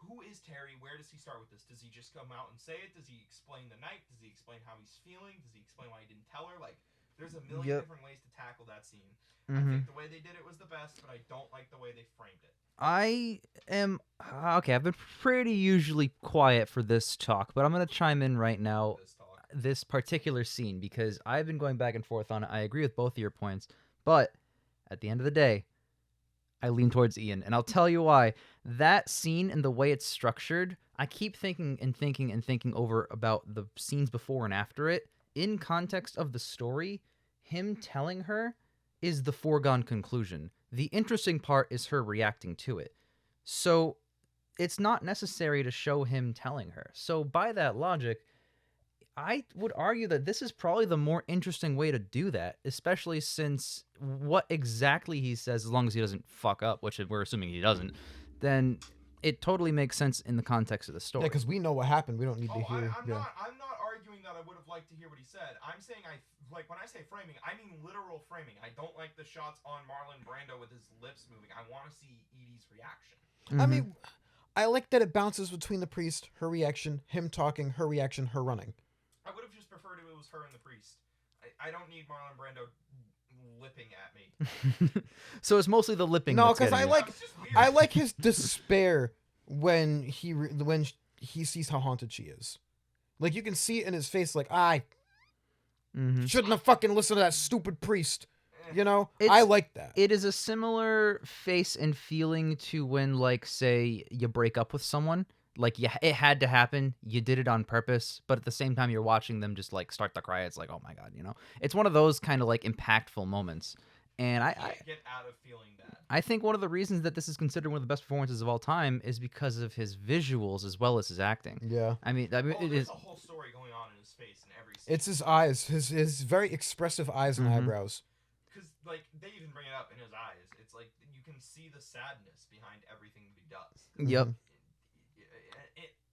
Who is Terry? Where does he start with this? Does he just come out and say it? Does he explain the night? Does he explain how he's feeling? Does he explain why he didn't tell her? Like, there's a million different ways to tackle that scene. I think the way they did it was the best, but I don't like the way they framed it. I am okay. I've been pretty usually quiet for this talk, but I'm gonna chime in right now. This particular scene because I've been going back and forth on it. I agree with both of your points, but at the end of the day, I lean towards Ian, and I'll tell you why. That scene and the way it's structured, I keep thinking over about the scenes before and after it. In context of the story, him telling her is the foregone conclusion. The interesting part is her reacting to it. So it's not necessary to show him telling her. So by that logic, I would argue that this is probably the more interesting way to do that, especially since what exactly he says, as long as he doesn't fuck up, which we're assuming he doesn't, then it totally makes sense in the context of the story. Yeah, because we know what happened. We don't need to hear. I'm not arguing that I would have liked to hear what he said. I'm saying like when I say framing, I mean literal framing. I don't like the shots on Marlon Brando with his lips moving. I want to see Edie's reaction. I mean, I like that it bounces between the priest, her reaction, him talking, her reaction, her running. I would have just preferred if it was her and the priest. I don't need Marlon Brando lipping at me. So it's mostly the lipping. No, because I like his despair when he sees how haunted she is. Like, you can see it in his face, like, I shouldn't have fucking listened to that stupid priest. You know, I like that. It is a similar face and feeling to when, like, say, you break up with someone. Like, it had to happen. You did it on purpose. But at the same time, you're watching them just, like, start to cry. It's like, oh, my God, you know? It's one of those kind of, like, impactful moments. And I get out of feeling that. I think one of the reasons that this is considered one of the best performances of all time is because of his visuals as well as his acting. Yeah. I mean, it is a whole story going on in his face in every scene. It's his eyes, his very expressive eyes and eyebrows. Because, like, they even bring it up in his eyes. It's like you can see the sadness behind everything that he does. Yep.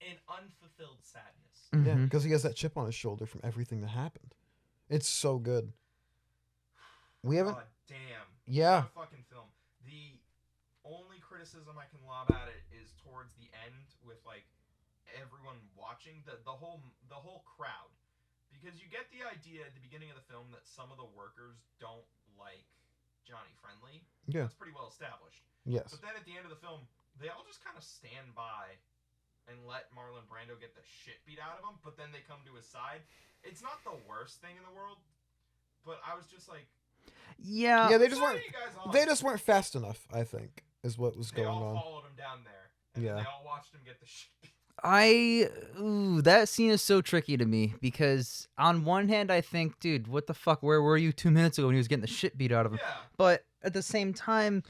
An unfulfilled sadness. Yeah, because he has that chip on his shoulder from everything that happened. It's so good. We haven't. Damn. Yeah. What a fucking film. The only criticism I can lob at it is towards the end with, like, everyone watching the whole crowd, because you get the idea at the beginning of the film that some of the workers don't like Johnny Friendly. Yeah. That's pretty well established. Yes. But then at the end of the film, they all just kind of stand by and let Marlon Brando get the shit beat out of him, but then they come to his side. It's not the worst thing in the world, but I was just like, yeah, they just weren't fast enough, I think, is what was going on. They all followed him down there, and then they all watched him get the shit beat. That scene is so tricky to me, because on one hand I think, dude, what the fuck, where were you 2 minutes ago when he was getting the shit beat out of him? Yeah. But at the same time,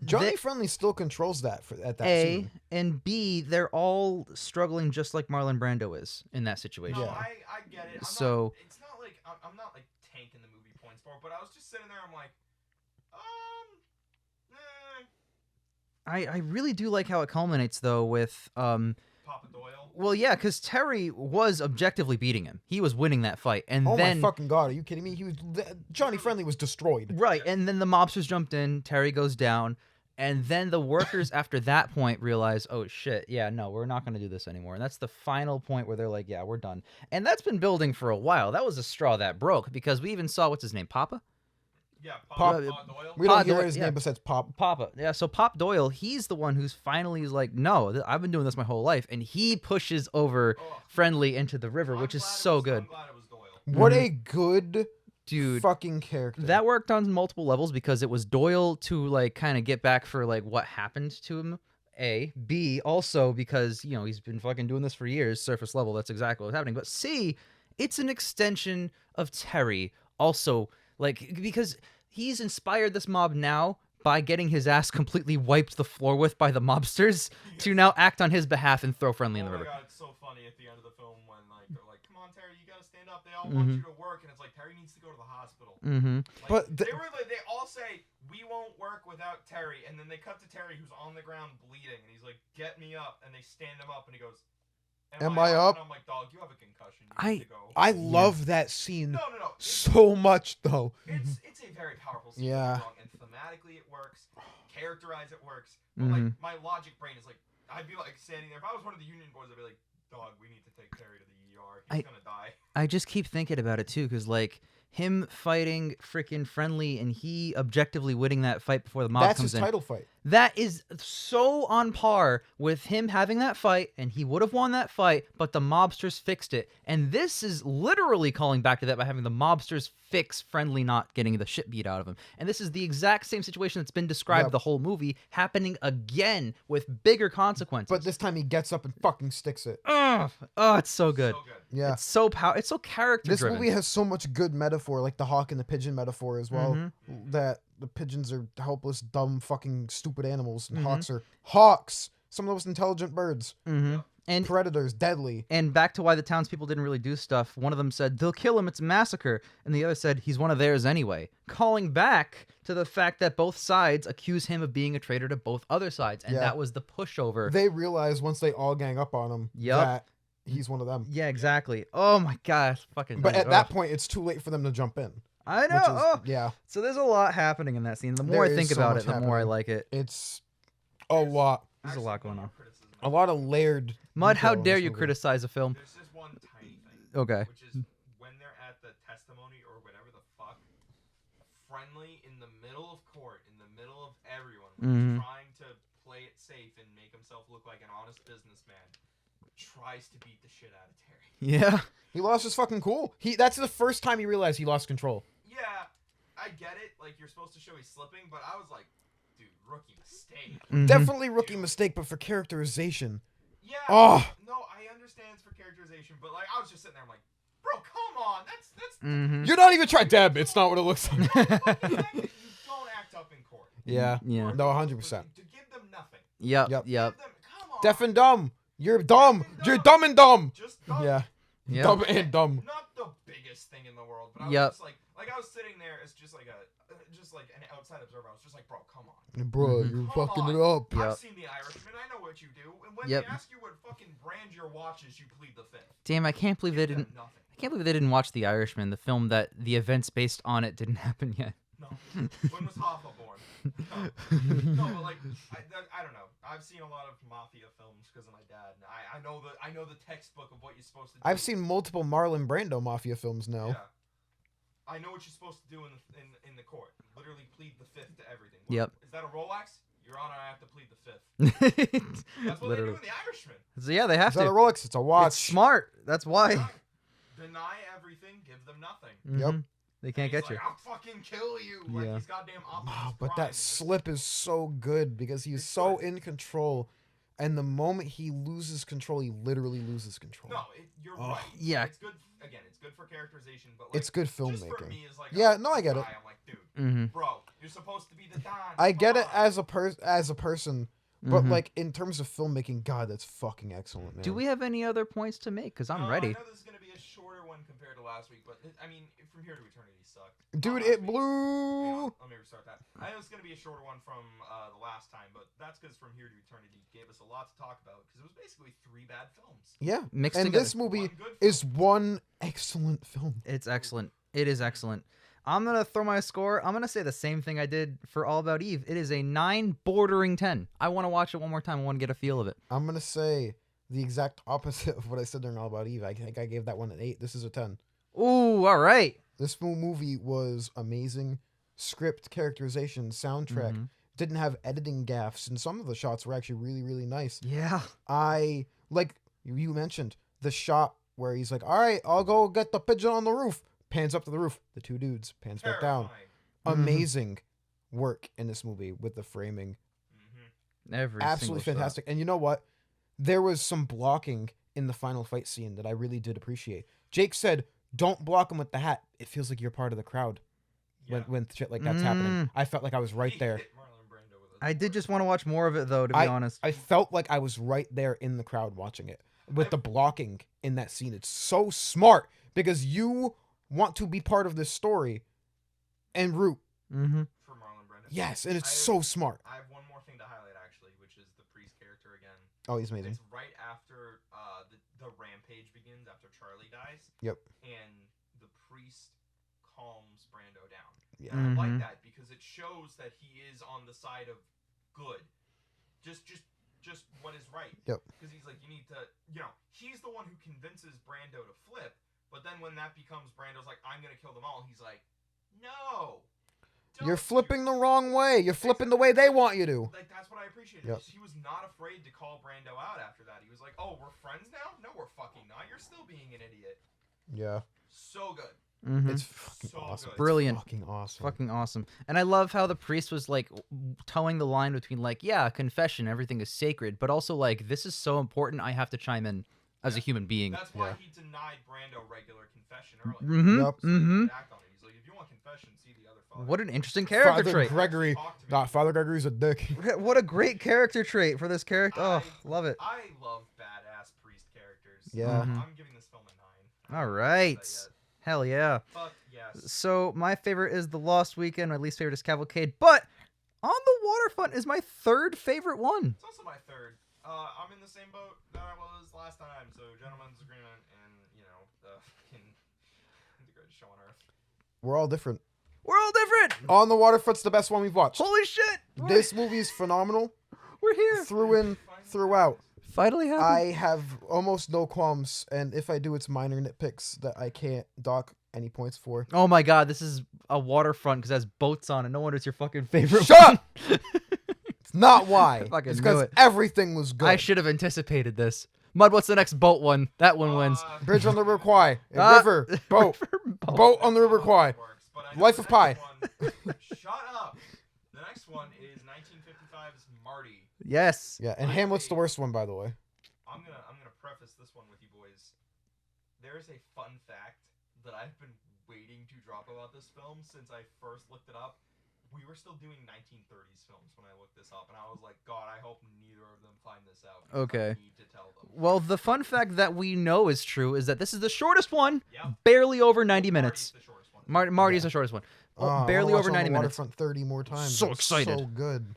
Johnny Friendly still controls that at that scene. And B, they're all struggling just like Marlon Brando is in that situation. No, I get it. It's not like I'm not like tanking the movie points for it, but I was just sitting there, I'm like, I really do like how it culminates though with Papa Doyle. Well, yeah, because Terry was objectively beating him. He was winning that fight, and then my fucking God, are you kidding me? Johnny Friendly was destroyed. Right, and then the mobsters jumped in. Terry goes down. And then the workers, after that point, realize, oh, shit, yeah, no, we're not going to do this anymore. And that's the final point where they're like, yeah, we're done. And that's been building for a while. That was a straw that broke, because we even saw, what's his name, Papa? Yeah, Papa Doyle. We don't hear his name besides Pop. Papa. Yeah, so Pop Doyle, he's the one who's finally like, no, I've been doing this my whole life. And he pushes over Friendly into the river, which is so good. I'm glad it was Doyle. What a good... Dude, fucking character. That worked on multiple levels, because it was Doyle to like kind of get back for like what happened to him. A, B, also because, you know, he's been fucking doing this for years, surface level. That's exactly what's happening. But C, it's an extension of Terry also, like, because he's inspired this mob now by getting his ass completely wiped the floor with by the mobsters to now act on his behalf and throw Friendly in the river. Oh my God, it's so funny at the end of the film when like they're like, "Come on, Terry, you gotta stand up." They all want you to work, and it's like Terry needs to go to the hospital. Like, But they all say, "We won't work without Terry," and then they cut to Terry who's on the ground bleeding, and he's like, "Get me up," and they stand him up, and he goes, Am I up? And I'm like, dog, you have a concussion. You need to go. I love that scene No. so much, though. It's a very powerful scene. Yeah. And thematically it works. Characterize it works. But like my logic brain is like, I'd be like standing there. If I was one of the union boys, I'd be like, dog, we need to take Terry to the ER. He's gonna die. I just keep thinking about it too, because like him fighting freaking Friendly and he objectively winning that fight before the mob That's comes his in. title fight. That is so on par with him having that fight, and he would have won that fight, but the mobsters fixed it. And this is literally calling back to that by having the mobsters fix Friendly not getting the shit beat out of him. And this is the exact same situation that's been described the whole movie, happening again with bigger consequences. But this time he gets up and fucking sticks it. Oh, it's so good. So good. Yeah. It's so it's so character This driven. movie has so much good metaphor, like the hawk and the pigeon metaphor as well, that the pigeons are helpless, dumb, fucking stupid animals, and hawks are some of the most intelligent birds. And predators, deadly. And back to why the townspeople didn't really do stuff. One of them said, they'll kill him, it's a massacre. And the other said, he's one of theirs anyway. Calling back to the fact that both sides accuse him of being a traitor to both other sides. And that was the pushover. They realize once they all gang up on him that he's one of them. Yeah, exactly. Oh my gosh. Fucking. But at that point, it's too late for them to jump in. I know. Yeah. So there's a lot happening in that scene. The more I think about it, the more I like it. It's a lot. There's a lot going on. A lot of layered. Mud, how detail in dare this you movie. criticize a film? There's just one tiny thing. Okay. Which is when they're at the testimony or whatever the fuck, friendly in the middle of court, in the middle of everyone, when he's trying to play it safe and make himself look like an honest businessman, tries to beat the shit out of Terry. Yeah. He lost his fucking cool. That's the first time he realized he lost control. Yeah, I get it. Like, you're supposed to show he's slipping, but I was like, dude, rookie mistake. Definitely rookie mistake, but for characterization. Yeah. Oh. No, I understand it's for characterization, but like I was just sitting there, I'm like, bro, come on, that's. You're not even trying. Deb, it's not what it looks like. You don't act up in court. Yeah. Yeah. No, 100%. To give them nothing. Yep. Yep. Yep. Give them, come on. Deaf and dumb. You're dumb. You're dumb and dumb. Just dumb. Yeah. Yep. Dumb and dumb. Not the biggest thing in the world, but I was Yep. just like I was sitting there as just like an outside observer. I was just like, bro, come on. Bro, you're Come fucking on. it up. Yep. I've seen The Irishman. I know what you do. And when Yep. they ask you what fucking brand your watch is, you plead the fifth. Damn, I can't believe they Give didn't. them nothing. I can't believe they didn't watch The Irishman, the film that the events based on it didn't happen yet. No. When was Hoffa born? No, but like I don't know. I've seen a lot of mafia films because of my dad. And I know the textbook of what you're supposed to do. I've seen multiple Marlon Brando mafia films now. Yeah. I know what you're supposed to do in the court. Literally plead the fifth to everything. Yep. Is that a Rolex? Your Honor, I have to plead the fifth. That's what Literally. they do in The Irishman. So yeah, they have Is that to. a Rolex? It's a watch. It's smart. That's why. Deny everything, give them nothing. Yep. They can't And he's get you. like, I'll fucking kill you. Like Yeah. he's goddamn Optimus Oh, but Prime. that slip is so good because he's It's so good. in control. And the moment he loses control, he literally loses control. No, you're Oh, right. yeah. It's good. Again, it's good for characterization, but like, It's good just for filmmaking. me as like Yeah, a no, I get it. guy, I'm like, dude, bro, you're supposed to be the Don. I get Come it on. as a person, but like in terms of filmmaking, God, that's fucking excellent, man. Do we have any other points to make? Because I'm No, ready. I know this is gonna be a shorter one compared to last week, but I mean, From Here to Eternity sucked. Dude, Not last it week. blew. Hang on, let me restart that. I know it's gonna be a shorter one from the last time, but that's because From Here to Eternity gave us a lot to talk about because it was basically 3 bad films. Yeah, Mixed and together. this movie One good is one excellent film. It's excellent. It is excellent. I'm going to throw my score. I'm going to say the same thing I did for All About Eve. It is a 9 bordering 10. I want to watch it one more time. I want to get a feel of it. I'm gonna say the exact opposite of what I said during All About Eve. I think I gave that one an 8. This is a 10. Ooh, all right. This full movie was amazing. Script, characterization, soundtrack. Didn't have editing gaffes, and some of the shots were actually really, really nice. Yeah. I like you mentioned the shot where he's like, "All right, I'll go get the pigeon on the roof." Pans up to the roof. The 2 dudes pans back down. Terrifying. Amazing work in this movie with the framing. Every Absolutely single shot. fantastic. And you know what? There was some blocking in the final fight scene that I really did appreciate. Jake said, "Don't block him with the hat. It feels like you're part of the crowd Yeah. when shit like that's happening." I felt like I was right He there. hit Marlon Brando with a I did sword. just want to watch more of it, though, to be honest. I felt like I was right there in the crowd watching it. With the blocking in that scene, it's so smart because you want to be part of this story and root. for Marlon Brando. Yes, and it's I so smart. I have one more thing to highlight actually, which is the priest character again. Oh, he's amazing. It's right after the rampage begins, after Charlie dies. Yep. And the priest calms Brando down. Yeah. And I like that because it shows that he is on the side of good. Just what is right. Yep. Because he's like, you need to, he's the one who convinces Brando to flip. But then when that becomes Brando's like, I'm gonna kill them all, he's like, no. You're flipping the wrong way. You're flipping the way they want you to. Like, that's what I appreciated. Yep. He was not afraid to call Brando out after that. He was like, oh, we're friends now? No, we're fucking not. You're still being an idiot. Yeah. So good. It's fucking So awesome. good. It's Brilliant. fucking awesome. Fucking awesome. And I love how the priest was like towing the line between like, yeah, confession, everything is sacred, but also like, this is so important, I have to chime in as a human being. That's why Yeah. he denied Brando regular confession earlier. Yep. So he could act on it. He's like, if you want confession, see the other father. What an interesting character Father trait. Gregory. Talk to me. Nah, Father Gregory's a dick. What a great character trait for this character. Oh, love it. I love badass priest characters. Yeah. I'm giving this film a 9. All right. Hell yeah. Fuck yes. So my favorite is The Lost Weekend. My least favorite is Cavalcade. But On the Waterfront is my 3rd favorite one. It's also my 3rd. I'm in the same boat that I was last time. So gentleman's agreement and, the greatest show on earth. We're all different. We're all different. On the Waterfront's the best one we've watched. Holy shit. This movie is phenomenal. We're here. Through in, throughout. Finally happened. I have almost no qualms, and if I do, it's minor nitpicks that I can't dock any points for. Oh my god, this is a waterfront because it has boats on it. No wonder it's your fucking favorite. Shut one. up! It's not why. Fucking It's knew because it. everything was good. I should have anticipated this. Mud, what's the next boat one? That one wins. Bridge on the River Kwai. Ah, River. Boat. River Boat on the River Kwai. Works, but I know Life the of Pi. next one- Shut up. The next one is 1955's Marty. Yes. Yeah, and Hamlet's the worst one, by the way. I'm gonna preface this one with you boys. There is a fun fact that I've been waiting to drop about this film since I first looked it up. We were still doing 1930s films when I looked this up, and I was like, God, I hope neither of them find this out. Because Okay. I need to tell them. Well, the fun fact that we know is true is that this is the shortest one, Yep. barely over 90 minutes. Marty's the shortest one. Marty's Yeah. the shortest one. I barely wanna over watch 90 On the minutes. Waterfront 30 more times. So It's excited. So good.